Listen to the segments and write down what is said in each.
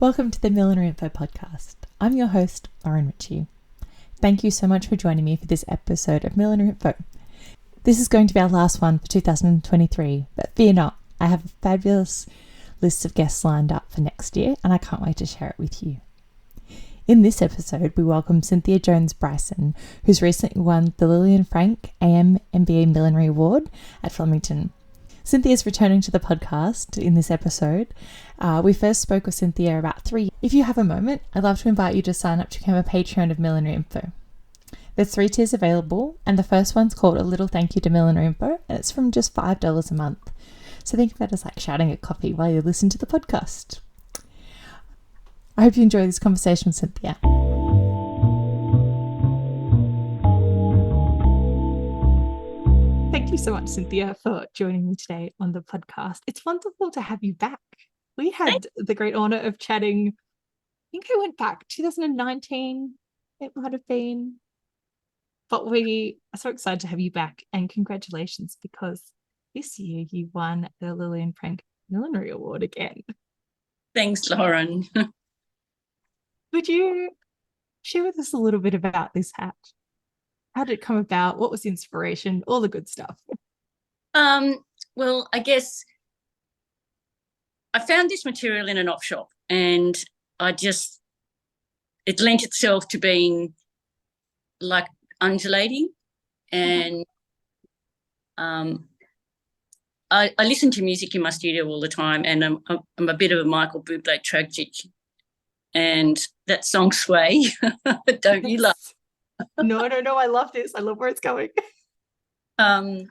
Welcome to the Millinery.Info podcast. I'm your host, Lauren Ritchie. Thank you so much for joining me for this episode of Millinery.Info. This is going to be our last one for 2023, but fear not, I have a fabulous list of guests lined up for next year, and I can't wait to share it with you. In this episode, we welcome Cynthia Jones-Bryson, who's recently won the Lillian Frank AM MBA Millinery Award at Flemington. Cynthia's returning to the podcast in this episode. We first spoke with Cynthia about 3 years. If you have a moment, I'd love to invite you to sign up to become a Patreon of Millinery.Info. There's 3 tiers available, and the first one's called A Little Thank You to Millinery.Info, and it's from just $5 a month. So think of that as like shouting at coffee while you listen to the podcast. I hope you enjoy this conversation with Cynthia. Thank you so much, Cynthia, for joining me today on the podcast. It's wonderful to have you back. We had the great honor of chatting, I think I went back 2019, it might have been. But we are so excited to have you back, and congratulations, because this year you won the Lillian Frank Millinery Award again. Thanks, Lauren. Would you share with us a little bit about this hat? How did it come about? What was the inspiration? All the good stuff. Well, I guess I found this material in an op shop, and it lent itself to being like undulating, and I listen to music in my studio all the time, and I'm a bit of a Michael Bublé tragic, and that song Sway, don't you love? No, I love this. I love where it's going. I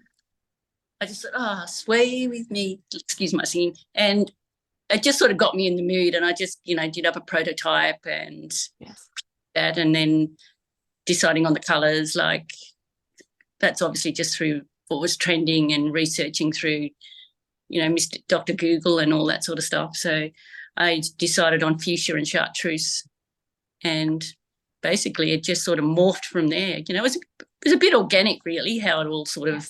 just thought, sway with me, excuse my singing, and it just sort of got me in the mood, and I just, did up a prototype and that, and then deciding on the colours, like that's obviously just through what was trending and researching through, Mr. Dr. Google and all that sort of stuff. So I decided on fuchsia and chartreuse, and basically it just sort of morphed from there. It was a bit organic, really, how it all sort of,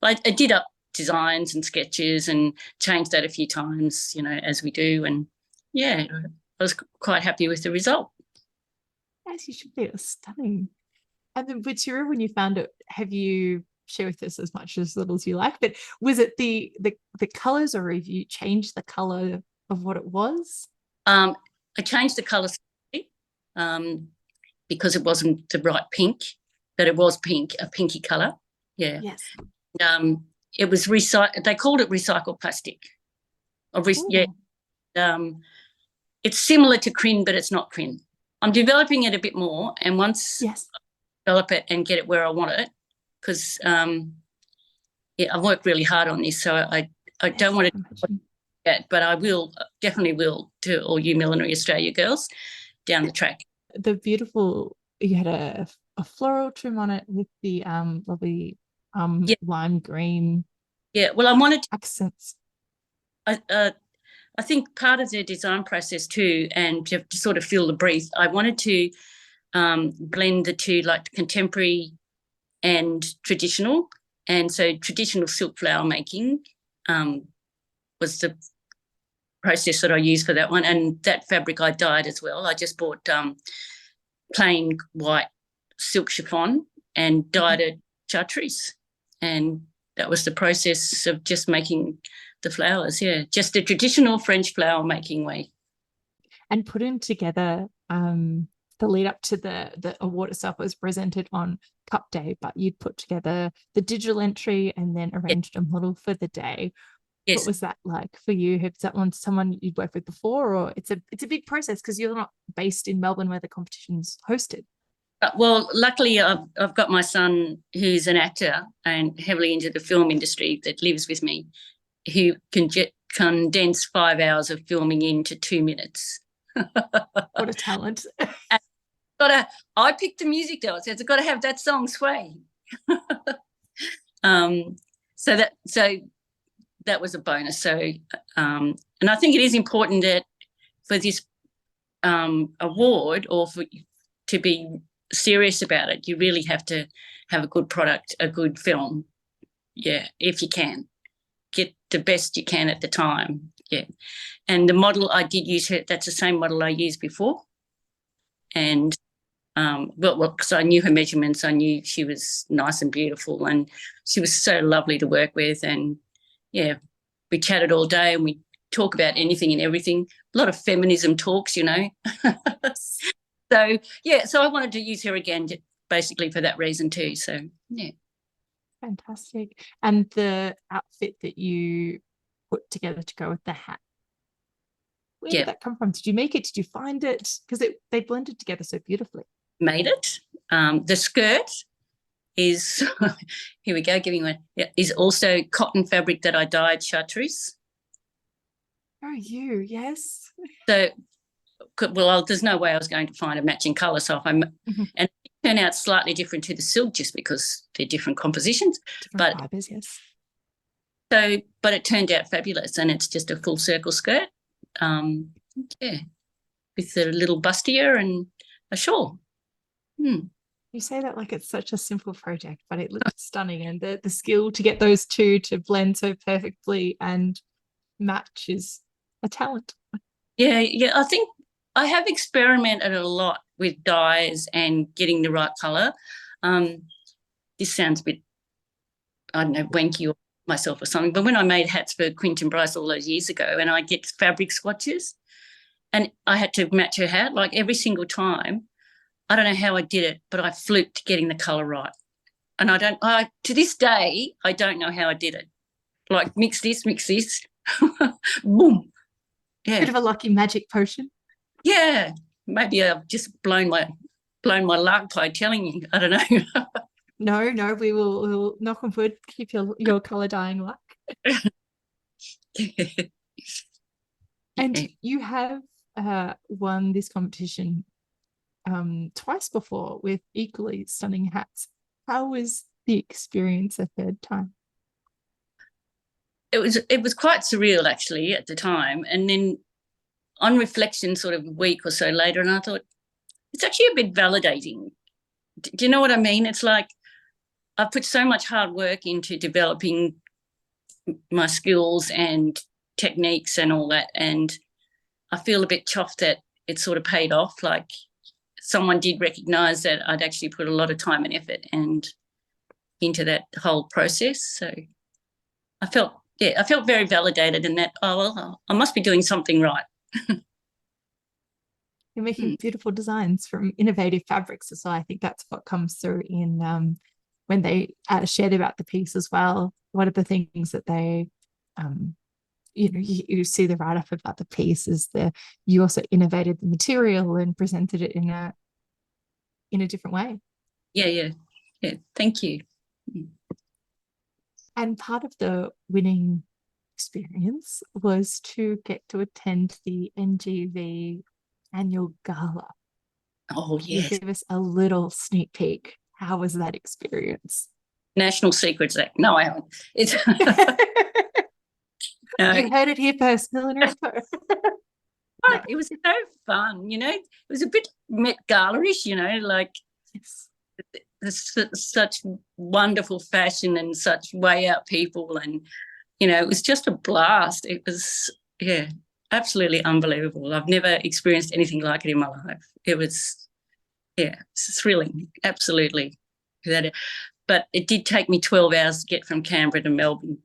I did up designs and sketches and changed that a few times, as we do. And, I was quite happy with the result. As you should be. It was stunning. And the material, when you found it, have you share with us as much as little as you like, but was it the colours, or have you changed the colour of what it was? I changed the colour because it wasn't the right pink, but it was pink, a pinky colour. Yeah. Yes. It was they called it recycled plastic. It's similar to crin, but it's not crin. I'm developing it a bit more, and once I develop it and get it where I want it, because I've worked really hard on this, so I don't want to yet, but I definitely will, to all you Millinery Australia girls down the track. The beautiful, you had a floral trim on it with the lovely lime green. Yeah, well, I wanted accents. I think part of their design process too, and to sort of feel the breeze, I wanted to blend the two, like contemporary and traditional. And so traditional silk flower making was the process that I used for that one, and that fabric I dyed as well. I just bought plain white silk chiffon and dyed it chartreuse, and that was the process of just making the flowers. Just the traditional French flower making way. And putting together the lead up to the award itself was presented on Cup Day, but you'd put together the digital entry and then arranged a model for the day. Yes. What was that like for you? Has that someone you'd worked with before, or it's a big process because you're not based in Melbourne where the competition's hosted? Well, luckily I've got my son who's an actor and heavily into the film industry that lives with me, who can condense 5 hours of filming into 2 minutes. What a talent. I picked the music though. It says I've got to have that song Sway. So that was a bonus. So and I think it is important that for this award, or to be serious about it, you really have to have a good product, a good film, if you can. get the best you can at the time. Yeah. And the model I did use her, that's the same model I used before. And because I knew her measurements, I knew she was nice and beautiful, and she was so lovely to work with. And yeah, we chatted all day and we talk about anything and everything. A lot of feminism talks, you know. So yeah, so I wanted to use her again, basically for that reason too. So yeah. Fantastic. And the outfit that you put together to go with the hat, where did that come from? Did you make it? Did you find it? Because they blended together so beautifully. Made it. The skirt is, here we go, giving one, is also cotton fabric that I dyed chartreuse. Oh, yes. So, well, there's no way I was going to find a matching colour. So and it turned out slightly different to the silk just because they're different compositions. Different fibres, yes. So, but it turned out fabulous, and it's just a full circle skirt. Yeah, with a little bustier and a shawl. You say that like it's such a simple project, but it looks stunning, and the skill to get those two to blend so perfectly and match is a talent. Yeah, I think I have experimented a lot with dyes and getting the right colour. This sounds a bit, I don't know, wanky or myself or something, but when I made hats for Quentin Bryce all those years ago, and I get fabric swatches, and I had to match her hat like every single time. I don't know how I did it, but I fluked getting the colour right. And to this day, I don't know how I did it. Like mix this, boom. Yeah. Bit of a lucky magic potion. Yeah. Maybe I've just blown my luck by telling you. I don't know. No, we'll knock on wood, keep your colour dyeing luck. And you have won this competition twice before with equally stunning hats. How was the experience a third time? It was quite surreal actually at the time, and then on reflection sort of a week or so later, and I thought it's actually a bit validating. Do you know what I mean? It's like I've put so much hard work into developing my skills and techniques and all that, and I feel a bit chuffed that it sort of paid off. Like someone did recognise that I'd actually put a lot of time and effort and into that whole process. So I felt very validated in that, oh, well, I must be doing something right. You're making beautiful designs from innovative fabrics. So I think that's what comes through in when they shared about the piece as well. One of the things that they, you see the write-up about the piece is you also innovated the material and presented it in a different way. Yeah. Thank you. And part of the winning experience was to get to attend the NGV annual gala. Oh, yes. You give us a little sneak peek. How was that experience? National Secrets Act. No, I haven't. It's no. You heard it here first, Millinery.Info. No. It was so fun, It was a bit Met Gala-ish, like such wonderful fashion and such way out people, and it was just a blast. It was absolutely unbelievable. I've never experienced anything like it in my life. It was it's thrilling, absolutely. But it did take me 12 hours to get from Canberra to Melbourne.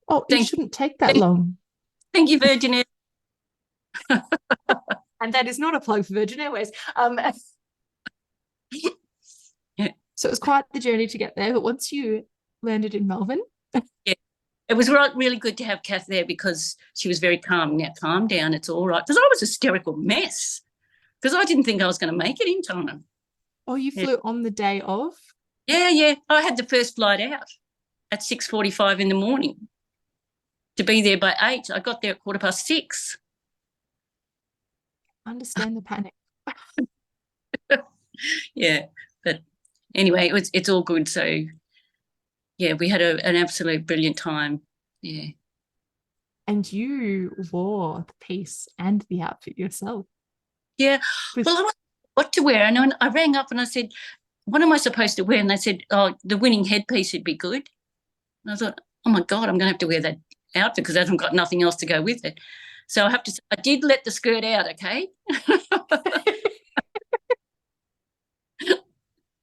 Oh, it shouldn't take that long. Thank you, Virgin Air. And that is not a plug for Virgin Airways. So it was quite the journey to get there, but once you landed in Melbourne. It was really good to have Kath there because she was very calm. Now, calm down, it's all right. Because I was a hysterical mess because I didn't think I was going to make it in time. Oh, you flew on the day of? Yeah. I had the first flight out at 6:45 in the morning to be there by 8. I got there at 6:15. Understand the panic. Yeah, but anyway, it's all good. So, yeah, we had an absolute brilliant time. Yeah. And you wore the piece and the outfit yourself. Yeah. Well, I wasn't sure what to wear. And I rang up and I said, what am I supposed to wear? And they said, oh, the winning headpiece would be good. And I thought, oh my God, I'm going to have to wear that outfit because I haven't got nothing else to go with it. So I did let the skirt out, okay?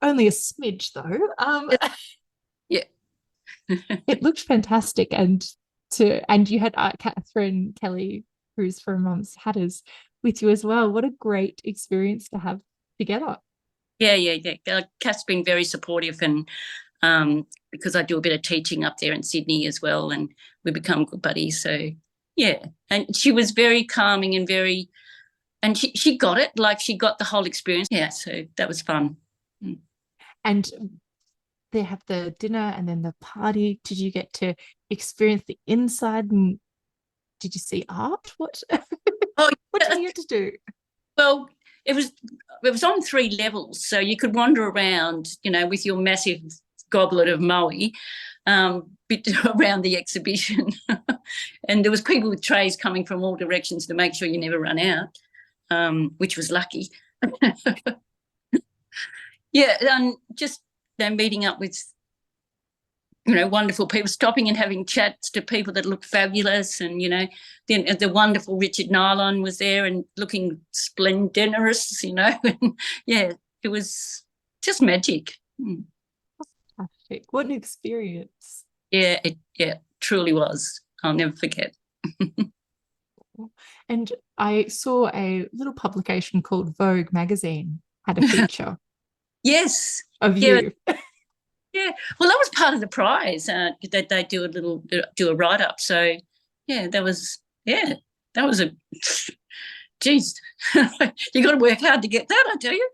Only a smidge though. Yeah. It looked fantastic, and you had Catherine Kelly, who's from Hatters, with you as well. What a great experience to have together. Yeah. Kath's been very supportive, and because I do a bit of teaching up there in Sydney as well, and we become good buddies. So yeah, and she was very calming and she got it, like she got the whole experience. Yeah, so that was fun. And they have the dinner and then the party. Did you get to experience the inside, and did you see art? What Oh, what did you get to do? well, it was on 3 levels, so you could wander around, with your massive goblet of moe, around the exhibition, and there was people with trays coming from all directions to make sure you never run out, which was lucky. Yeah, just meeting up with wonderful people, stopping and having chats to people that look fabulous, and then the wonderful Richard Nylon was there and looking splendorous, and yeah, it was just magic. Fantastic. What an experience. Yeah, it truly was. I'll never forget. And I saw a little publication called Vogue magazine had a feature Yes. of Yeah. you. Yeah. Well, that was part of the prize, that they do a write up. So yeah, that was a geez. You got to work hard to get that, I tell you.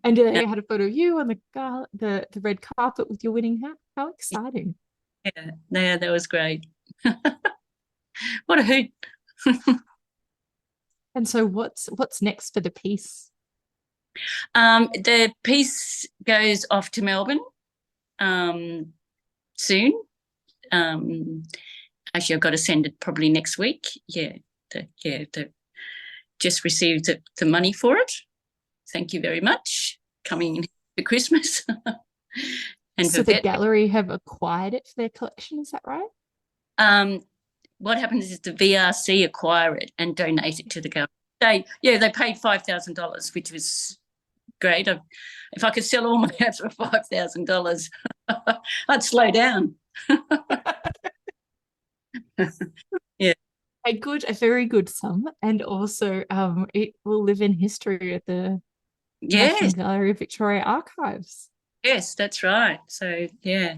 And they had a photo of you on the red carpet with your winning hat. How exciting. Yeah, that was great. What a hoot. And so what's next for the piece? The piece goes off to Melbourne soon. Actually, I've got to send it probably next week. Yeah, just received the money for it. Thank you very much. Coming in for Christmas. And so the gallery have acquired it for their collection, is that right? What happens is the VRC acquire it and donate it to the gallery. They paid $5,000, which was great. If I could sell all my hats for $5,000, I'd slow down. Yeah. A very good sum, and also it will live in history at the National Gallery of Victoria Archives. Yes, that's right. So yeah,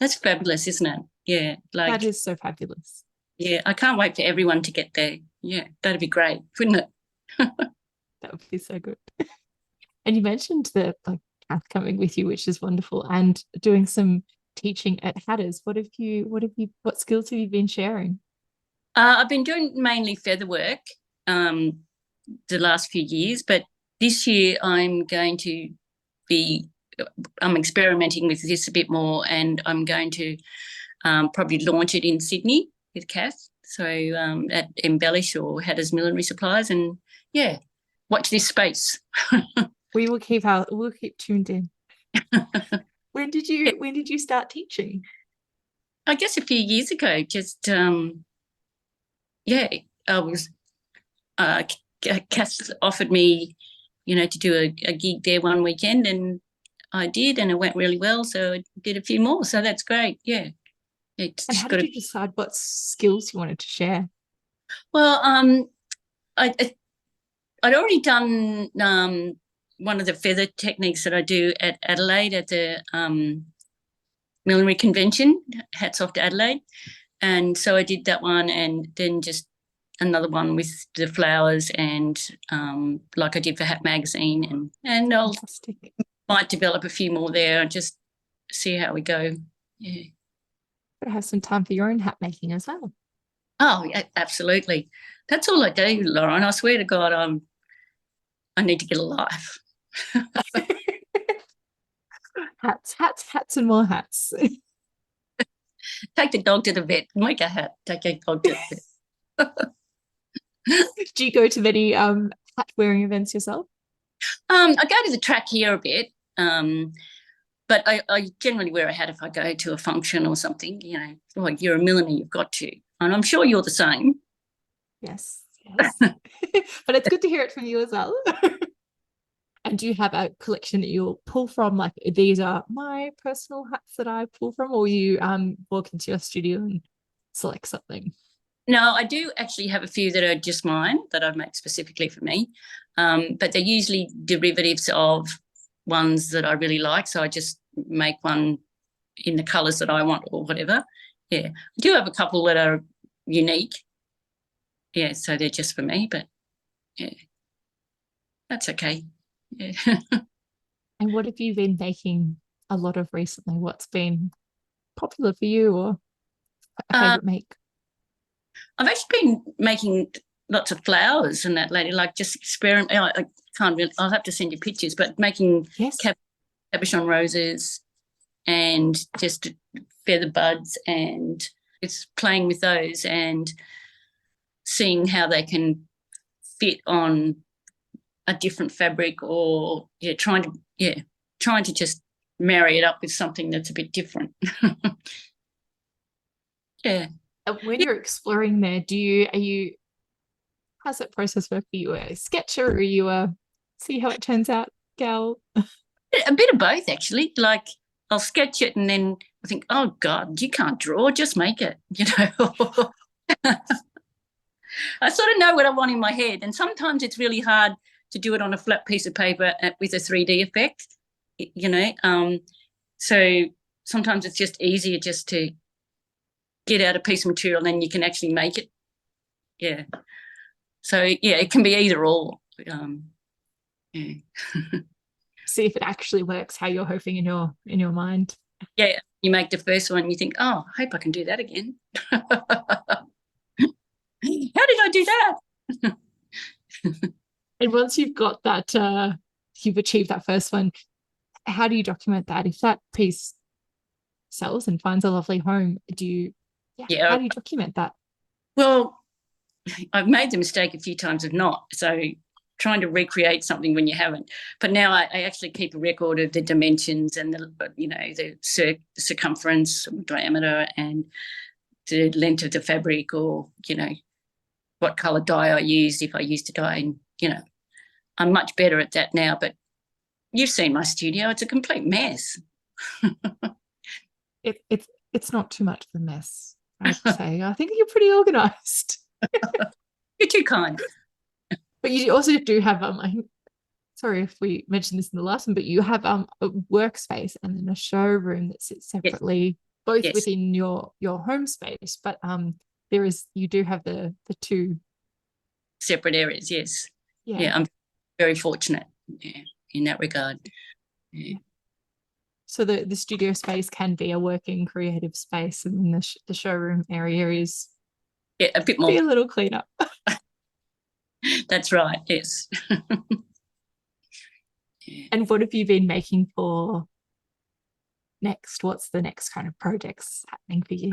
that's fabulous, isn't it? Yeah, that is so fabulous. Yeah, I can't wait for everyone to get there. Yeah, that'd be great, wouldn't it? That would be so good. And you mentioned the Kath coming with you, which is wonderful, and doing some teaching at Hatters. What skills have you been sharing? I've been doing mainly featherwork the last few years, but this year I'm experimenting with this a bit more, and I'm going to probably launch it in Sydney with Kath. So at Embellish or Hatters Millinery Supplies, and yeah, watch this space. We'll keep tuned in. When did you start teaching? I guess a few years ago. Just I was Kath offered me, to do a gig there one weekend, and I did, and it went really well. So I did a few more. So that's great. Yeah. And how did you decide what skills you wanted to share? Well, I'd already done one of the feather techniques that I do at Adelaide at the millinery convention, Hats Off to Adelaide. And so I did that one, and then just another one with the flowers, and like I did for Hat Magazine, and I'll might develop a few more there and just see how we go. Yeah. But have some time for your own hat making as well. Oh, yeah, absolutely. That's all I do, Lauren. I swear to God, I need to get a life. Hats, and more hats. Take the dog to the vet. Make a hat. Take a dog to the vet. Do you go to many hat wearing events yourself? I go to the track here a bit, but I generally wear a hat if I go to a function or something, you know, like you're a milliner, you've got to. And I'm sure you're the same. Yes. But it's good to hear it from you as well. And do you have a collection that you'll pull from, like these are my personal hats that I pull from, or you walk into your studio and select something? No, I do actually have a few that are just mine that I make specifically for me, but they're usually derivatives of ones that I really like, so I just make one in the colours that I want or whatever. Yeah, I do have a couple that are unique. Yeah, so they're just for me, but yeah, that's okay. Yeah. And what have you been making a lot of recently? What's been popular for you, or a favorite make? I've actually been making lots of flowers and that lately, like just experiment. I can't really, I'll have to send you pictures, but making cabochon roses and just feather buds, and it's playing with those and seeing how they can fit on a different fabric, or trying to just marry it up with something that's a bit different. Yeah. When you're exploring there, how's that process work? Are you a sketcher, or are you a see how it turns out gal? A bit of both, actually. Like, I'll sketch it and then I think, oh God, you can't draw, just make it, you know. I sort of know what I want in my head, and sometimes it's really hard to do it on a flat piece of paper with a 3D effect, you know. So sometimes it's just easier just to get out a piece of material and then you can actually make it. Yeah. So, yeah, it can be either or. Yeah. See if it actually works how you're hoping in your mind. Yeah, you make the first one, you think, oh, I hope I can do that again. How did I do that? And once you've got that, you've achieved that first one, how do you document that? If that piece sells and finds a lovely home, how do you document that? Well, I've made the mistake a few times of not, so trying to recreate something when you haven't. But now I actually keep a record of the dimensions and the circumference, diameter, and the length of the fabric, or what colour dye I used, if I used a dye. And I'm much better at that now. But you've seen my studio; it's a complete mess. It's not too much of a mess, I'd say. I think you're pretty organised. You're too kind. But you also do have sorry if we mentioned this in the last one, but you have a workspace and then a showroom that sits separately, both within your home space. But you do have the two separate areas. Yes. Yeah, I'm very fortunate in that regard. Yeah. So the studio space can be a working creative space, and then the showroom area is a bit more, be a little cleaner. That's right. Yes. And what have you been making for next? What's the next kind of projects happening for you?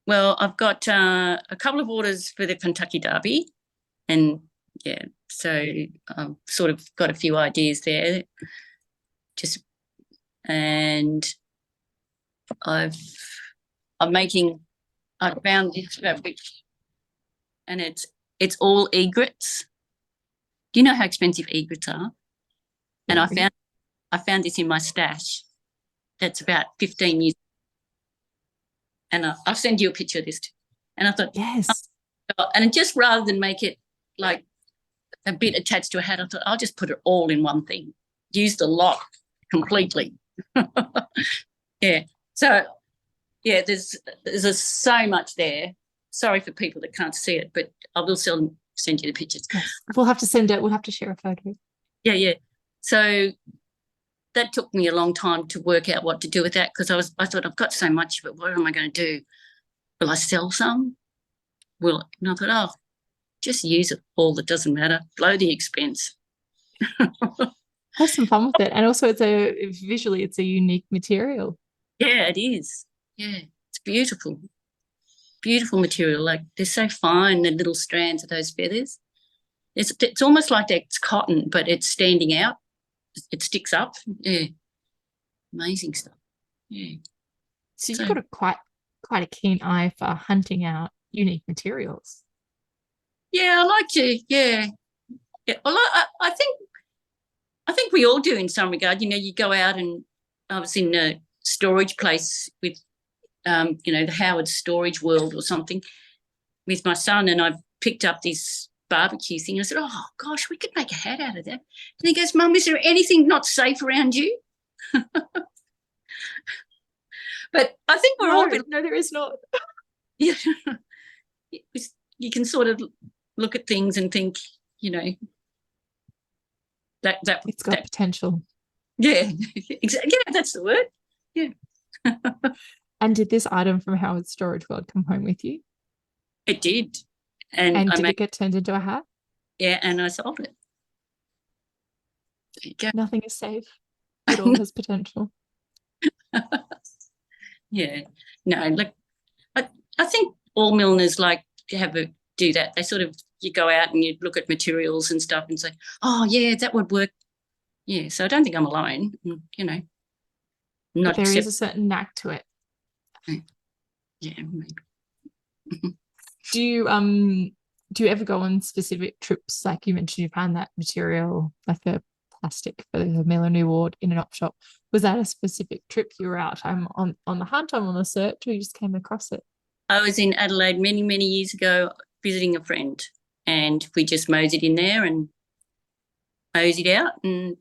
Well, I've got a couple of orders for the Kentucky Derby, and so I've sort of got a few ideas there. And I found this fabric, and it's all egrets. Do you know how expensive egrets are? And I found this in my stash. That's about 15 years. And I'll send you a picture of this too. And I thought, yes. And just rather than make it like a bit attached to a hat, I thought I'll just put it all in one thing. Used a lot completely. Yeah. So there's so much there. Sorry for people that can't see it, but I will send you the pictures. Yes. We'll have to send it. We'll have to share a photo. Yeah. So that took me a long time to work out what to do with that, because I thought I've got so much of it. What am I going to do? Will I sell some? And I thought, just use it all. It doesn't matter. Blow the expense. Have some fun with it. And also visually it's a unique material. Yeah, it is. Yeah, it's beautiful. Beautiful material. Like, they're so fine, the little strands of those feathers. It's almost like it's cotton, but it's standing out. It sticks up. Yeah. amazing stuff. Yeah. So you've got a quite a keen eye for hunting out unique materials. Yeah, I like to. Yeah, yeah. Well, I think we all do in some regard. You know, you go out, and I was in a storage place with, the Howard Storage World or something with my son, and I picked up this barbecue thing. I said, "Oh gosh, we could make a hat out of that." And he goes, "Mum, is there anything not safe around you?" But I think we're all. No, there is not. Yeah, you can sort of look at things and think, that it's got potential. Yeah, exactly. Yeah, that's the word. Yeah. And did this item from Howard Storage World come home with you? It did. And did it get turned into a hat? Yeah, and I sold it. There you go. Nothing is safe. It all has potential. Yeah. No, look, I think all milliners like to do that. They sort of, you go out and you look at materials and stuff and say, "Oh yeah, that would work." Yeah. So I don't think I'm alone. But there is a certain knack to it. Yeah, maybe. Do you ever go on specific trips? Like you mentioned, you found that material, like a plastic for the millinery ward in an op shop. Was that a specific trip you were out? I'm on the hunt, I'm on the search, or you just came across it? I was in Adelaide many, many years ago visiting a friend, and we just moseyed in there and moseyed out, and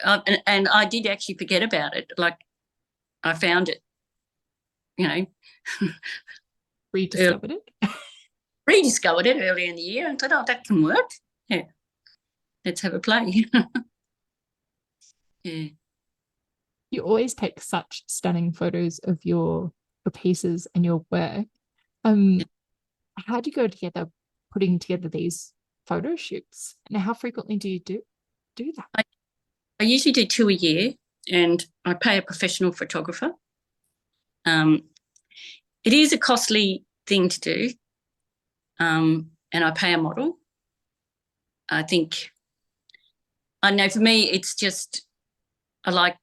I did actually forget about it. Like, I found it, rediscovered it earlier in the year, and thought, "Oh, that can work. Yeah, let's have a play." Yeah. You always take such stunning photos of your pieces and your work. How do you go together putting together these photo shoots, and how frequently do you do that? I usually do 2 a year, and I pay a professional photographer. It is a costly thing to do, and I pay a model. I know for me, it's just, I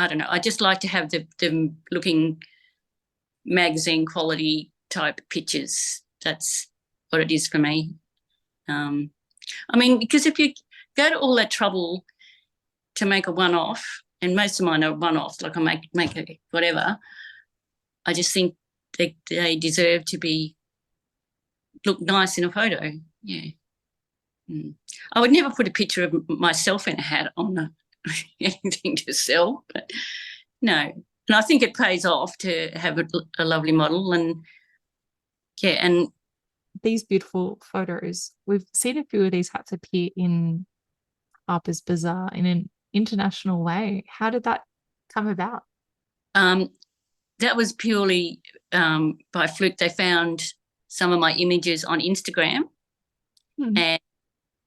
don't know, I just like to have the looking magazine quality type pictures. That's what it is for me. Because if you go to all that trouble to make a one-off, and most of mine are one-offs, like I make a whatever, I just think they deserve to look nice in a photo. Yeah. I would never put a picture of myself in a hat on anything to sell, but no. And I think it pays off to have a lovely model, and these beautiful photos. We've seen a few of these hats appear in Harper's Bazaar in an international way. How did that come about? That was purely by fluke. They found some of my images on Instagram, and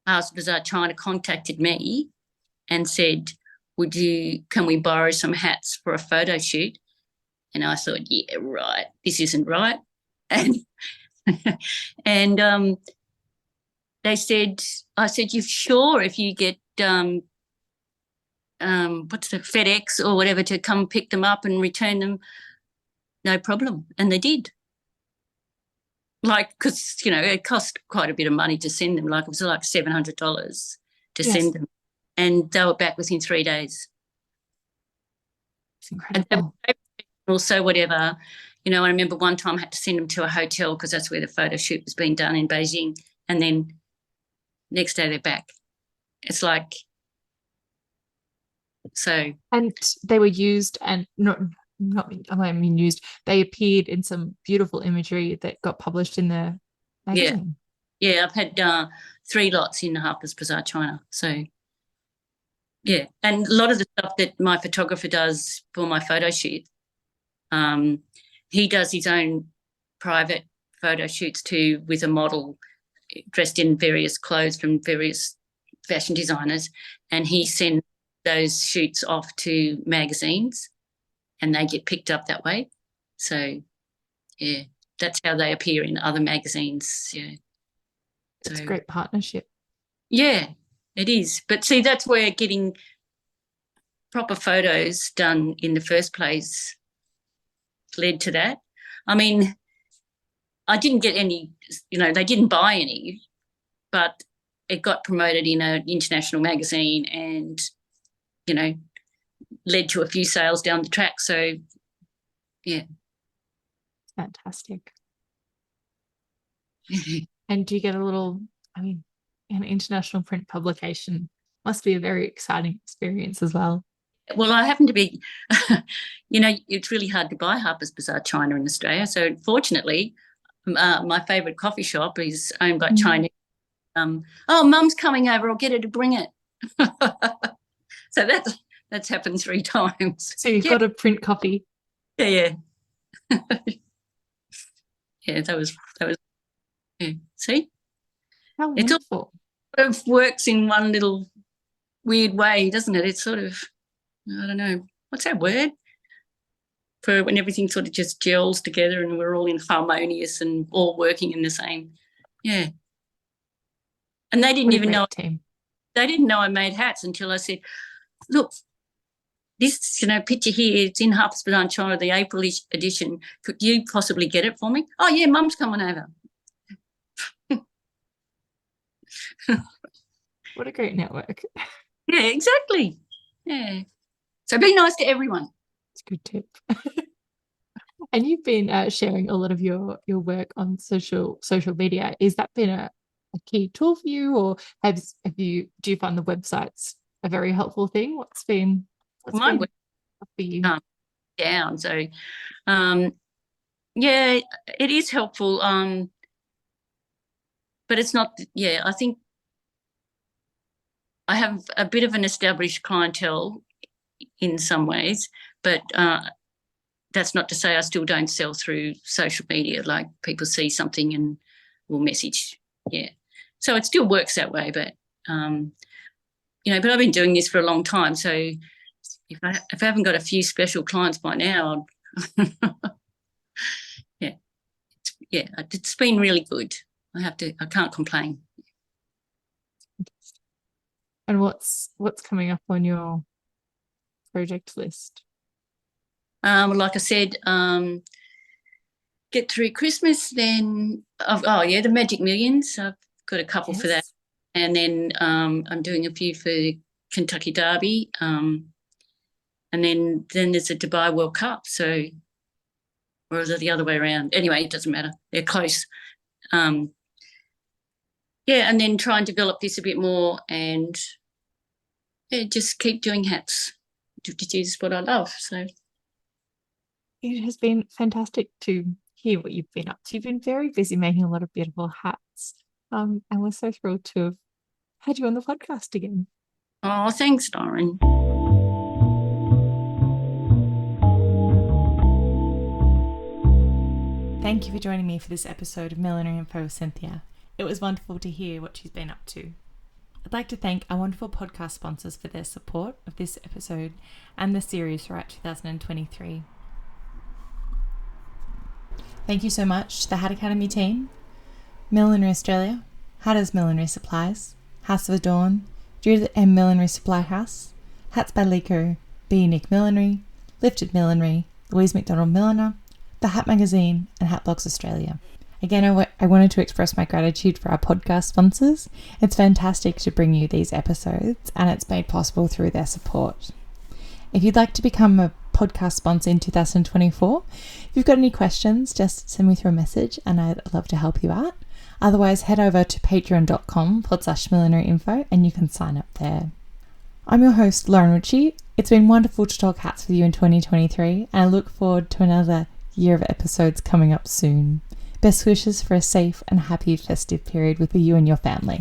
Harper's Bazaar China contacted me and said, can we borrow some hats for a photo shoot? And I thought, yeah, right, this isn't right. And and I said, "You sure if you get what's the FedEx or whatever to come pick them up and return them, no problem." And they did. Like, because it cost quite a bit of money to send them. Like, it was like $700 to send them, and they were back within 3 days. It's incredible. Also, whatever, I remember one time I had to send them to a hotel because that's where the photo shoot was being done in Beijing, and then next day they're back. It's like, so. And they were used, and used. They appeared in some beautiful imagery that got published in the magazine. Yeah, I've had 3 lots in Harper's Bazaar China. So, yeah, and a lot of the stuff that my photographer does for my photo shoot, he does his own private photo shoots too, with a model dressed in various clothes from various fashion designers, and he sends those shoots off to magazines, and they get picked up that way. So, yeah, that's how they appear in other magazines. Yeah, it's a great partnership. Yeah, it is. But see, that's where getting proper photos done in the first place led to that. I mean, I didn't get any, they didn't buy any, but it got promoted in an international magazine and, led to a few sales down the track. So, yeah. Fantastic. And do you get an international print publication must be a very exciting experience as well. Well, I happen to be, it's really hard to buy Harper's Bazaar China in Australia. So fortunately, my favourite coffee shop is owned by Chinese. Mum's coming over, I'll get her to bring it. So that's happened 3 times. So you've got a print copy. Yeah. Yeah, that was yeah. See? How wonderful. It sort of works in one little weird way, doesn't it? It's sort of, I don't know, what's that word? For when everything sort of just gels together and we're all in harmonious and all working in the same. Yeah. And they didn't even know. Team. They didn't know I made hats until I said, look, this, picture here, it's in Harper's Bazaar China, the April edition. Could you possibly get it for me? Oh, yeah, Mum's coming over. What a great network. Yeah, exactly. Yeah. So be nice to everyone. It's a good tip. And you've been sharing a lot of your work on social media. Has that been a key tool for you, or do you find the websites a very helpful thing? What's been for you? Down. So, yeah, it is helpful. But it's not. Yeah, I think I have a bit of an established clientele in some ways, but that's not to say I still don't sell through social media. Like people see something and will message. Yeah. So it still works that way, but but I've been doing this for a long time. So if I haven't got a few special clients by now, it's been really good. I can't complain. And what's coming up on your project list? Like I said, get through Christmas, then the Magic Millions. I've got a couple for that, and then I'm doing a few for Kentucky Derby, and then there's a Dubai World Cup. So, or is it the other way around? Anyway, it doesn't matter. They're close. And then try and develop this a bit more, and just keep doing hats, which is what I love. So it has been fantastic to hear what you've been up to. You've been very busy making a lot of beautiful hats, and we're so thrilled to have had you on the podcast again. Oh, thanks, Lauren. Thank you for joining me for this episode of Millinery.Info with Cynthia. It was wonderful to hear what she's been up to. I'd like to thank our wonderful podcast sponsors for their support of this episode and the series throughout 2023. Thank you so much to the Hat Academy team, Millinery Australia, Hatters Millinery Supplies, House of Adorn, Judith M. Millinery Supply House, Hats by Lico, Be Unique Millinery, Lifted Millinery, Louise McDonald Milliner, The Hat Magazine, and Hat Blogs Australia. Again, I wanted to express my gratitude for our podcast sponsors. It's fantastic to bring you these episodes, and it's made possible through their support. If you'd like to become a podcast sponsor in 2024, if you've got any questions, just send me through a message and I'd love to help you out. Otherwise, head over to patreon.com/Millinery.Info and you can sign up there. I'm your host, Lauren Ritchie. It's been wonderful to talk hats with you in 2023, and I look forward to another year of episodes coming up soon. Best wishes for a safe and happy festive period with you and your family.